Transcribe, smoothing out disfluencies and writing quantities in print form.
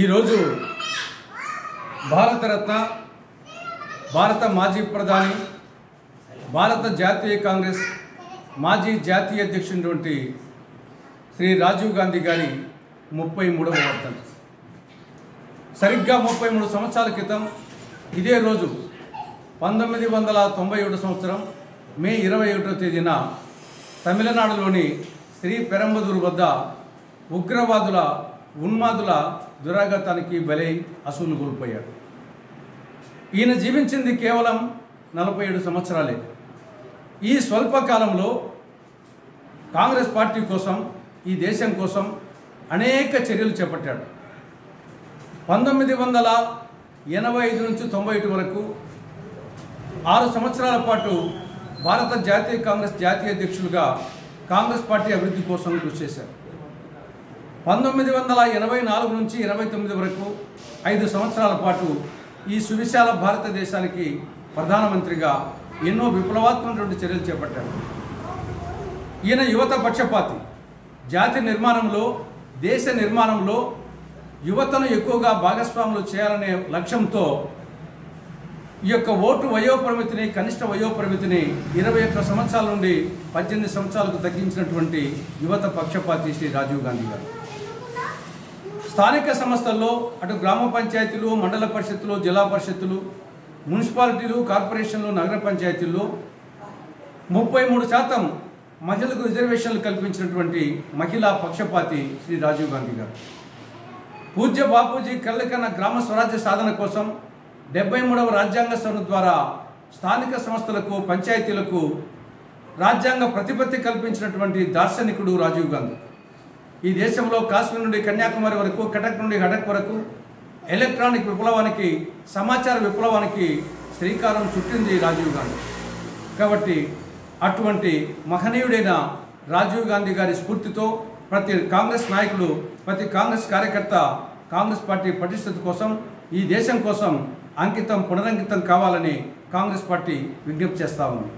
ఈరోజు భారతరత్న భారత మాజీ ప్రధాని భారత జాతీయ కాంగ్రెస్ మాజీ జాతీయ అధ్యక్షుడు శ్రీ రాజీవ్ గాంధీ గారి 33వ వర్ధంతి. సరిగ్గా 33 సంవత్సరాల క్రితం ఇదే రోజు 1997 సంవత్సరం మే 21వ తేదీన తమిళనాడులోని శ్రీ పెరంబదూరు వద్ద ఉగ్రవాదుల ఉన్మాదుల దురాఘాతానికి బలై అసూలు కోల్పోయాడు. ఈయన జీవించింది కేవలం 47 సంవత్సరాలే. ఈ స్వల్పకాలంలో కాంగ్రెస్ పార్టీ కోసం, ఈ దేశం కోసం అనేక చర్యలు చేపట్టాడు. 1985 నుంచి 91 వరకు 6 సంవత్సరాల పాటు భారత జాతీయ కాంగ్రెస్ జాతీయ అధ్యక్షులుగా కాంగ్రెస్ పార్టీ అభివృద్ధి కోసం కృషి చేశారు. 1984 నుంచి 29 వరకు 5 సంవత్సరాల పాటు ఈ సువిశాల భారతదేశానికి ప్రధానమంత్రిగా ఎన్నో విప్లవాత్మకమైన చర్యలు చేపట్టారు. ఈయన యువత పక్షపాతి. జాతి నిర్మాణంలో, దేశ నిర్మాణంలో యువతను ఎక్కువగా భాగస్వాములు చేయాలనే లక్ష్యంతో ఈ యొక్క ఓటు వయోపరిమితిని, కనిష్ట వయోపరిమితిని 21 సంవత్సరాల నుండి 18 సంవత్సరాలకు తగ్గించినటువంటి యువత పక్షపాతి శ్రీ రాజీవ్ గాంధీ గారు. స్థానిక సంస్థల్లో అటు గ్రామ పంచాయతీలు, మండల పరిషత్తులు, జిల్లా పరిషత్తులు, మున్సిపాలిటీలు, కార్పొరేషన్లు, నగర పంచాయతీల్లో 33% మహిళలకు రిజర్వేషన్లు కల్పించినటువంటి మహిళా పక్షపాతి శ్రీ రాజీవ్ గాంధీ గారు. పూజ్య బాపూజీ కళ్ళకన్న గ్రామ స్వరాజ్య సాధన కోసం 73వ రాజ్యాంగ సవరణ ద్వారా స్థానిక సంస్థలకు, పంచాయతీలకు రాజ్యాంగ ప్రతిపత్తి కల్పించినటువంటి దార్శనికుడు రాజీవ్ గాంధీ. ఈ దేశంలో కాశ్మీర్ నుండి కన్యాకుమారి వరకు, కటక్ నుండి హడక్ వరకు ఎలక్ట్రానిక్ విప్లవానికి, సమాచార విప్లవానికి శ్రీకారం చుట్టింది రాజీవ్ గాంధీ. కాబట్టి అటువంటి మహనీయుడైన రాజీవ్ గాంధీ గారి స్ఫూర్తితో ప్రతి కాంగ్రెస్ నాయకుడు, ప్రతి కాంగ్రెస్ కార్యకర్త కాంగ్రెస్ పార్టీ పటిష్టత కోసం, ఈ దేశం కోసం అంకితం, పునరంకితం కావాలని కాంగ్రెస్ పార్టీ విజ్ఞప్తి చేస్తూ ఉంది.